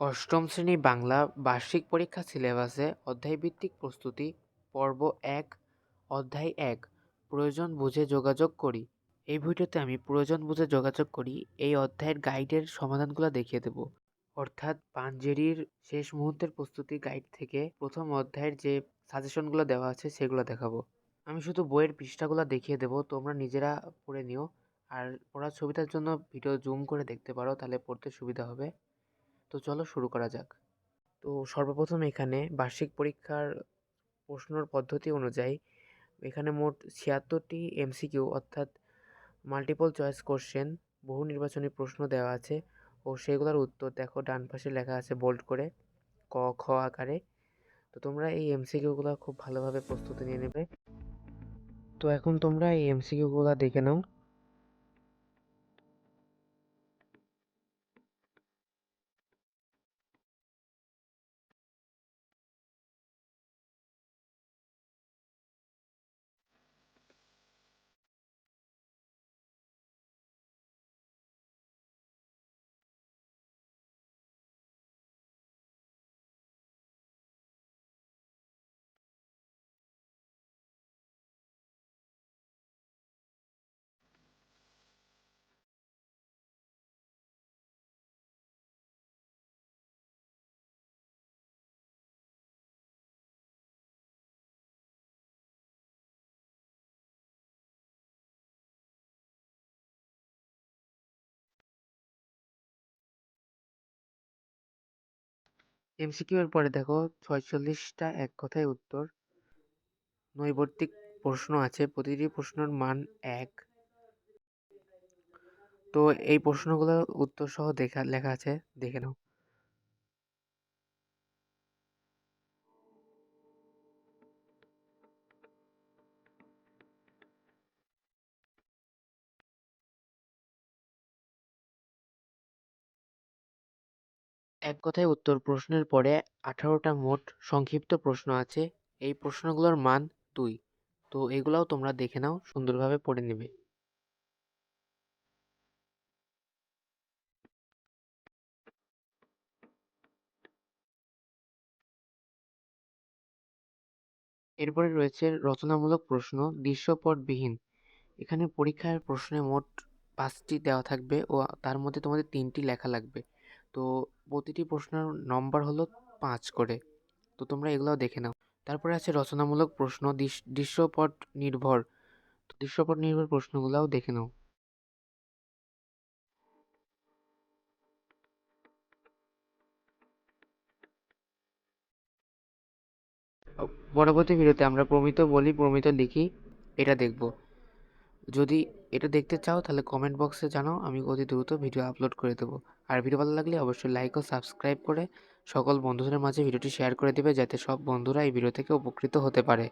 অষ্টম শ্রেণী বাংলা বার্ষিক পরীক্ষা সিলেবাসে অধ্যায়ভিত্তিক প্রস্তুতি পর্ব ১ অধ্যায় ১ প্রয়োজন বুঝে যোগাযোগ করি। এই ভিডিওতে আমি প্রয়োজন বুঝে যোগাযোগ করি এই অধ্যায়ের গাইডের সমাধানগুলো দেখিয়ে দেব। অর্থাৎ পাঞ্জেরির শেষ মুহূর্তের প্রস্তুতি গাইড থেকে প্রথম অধ্যায়ের যে সাজেশনগুলো দেওয়া আছে সেগুলো দেখাবো। আমি শুধু বইয়ের পৃষ্ঠাগুলো দেখিয়ে দেব, তোমরা নিজেরা পড়ে নিও। আর পড়ার সুবিধার জন্য ভিডিও জুম করে দেখতে পারো, তাহলে পড়তে সুবিধা হবে। তো চলো শুরু করা যাক। তো সর্বপ্রথম এখানে বার্ষিক পরীক্ষার প্রশ্নর পদ্ধতি অনুযায়ী এখানে মোট ৭৬টি এমসিকিউ অর্থাৎ মাল্টিপল চয়েস কোশ্চেন বহু নির্বাচনী প্রশ্ন দেওয়া আছে ও সেগুলোর উত্তর দেখো ডান পাশে লেখা আছে বোল্ড করে ক খ আকারে। তো তোমরা এই এমসিকিউগুলো খুব ভালোভাবে প্রস্তুতি নিয়ে নেবে। তো এখন তোমরা এই এমসিকিউগুলো দেখে নাও। এমসিকিউ এর পরে দেখো ৪৬টা এক কথায় উত্তর। নৈর্ব্যক্তিক প্রশ্ন আছে, প্রতিটি প্রশ্নের মান ১। তো এই প্রশ্নগুলোর উত্তর সহ লেখা আছে, দেখে নাও। এক কথায় উত্তর প্রশ্নের পরে ১৮টা মোট সংক্ষিপ্ত প্রশ্ন আছে। এই প্রশ্নগুলোর মান ২। তো এগুলাও তোমরা দেখে নাও, সুন্দরভাবে পড়ে নেবে। এরপরে রয়েছে রচনামূলক প্রশ্ন দৃশ্যপটবিহীন। এখানে পরীক্ষার প্রশ্নে মোট ৫টি দেওয়া থাকবে ও তার মধ্যে তোমাদের ৩টি লেখা লাগবে। তো প্রতিটি প্রশ্নের নম্বর হলো ৫ করে। তো তোমরা এগুলাও দেখে নাও। তারপরে আছে রচনামূলক প্রশ্ন দৃশ্যপট নির্ভর। তো দৃশ্যপট নির্ভর প্রশ্নগুলাও দেখে নাও। পরবর্তী ভিডিওতে আমরা প্রমিত বলি প্রমিত লিখি এটা দেখব। যদি এটা দেখতে চাও তাহলে কমেন্ট বক্সে জানাও, আমি অতি দ্রুত ভিডিও আপলোড করে দেবো। আর ভিডিও ভালো লাগলে অবশ্যই লাইক ও সাবস্ক্রাইব করে সকল বন্ধুদের মাঝে ভিডিওটি শেয়ার করে দেবে, যাতে সব বন্ধুরা এই ভিডিও থেকে উপকৃত হতে পারে।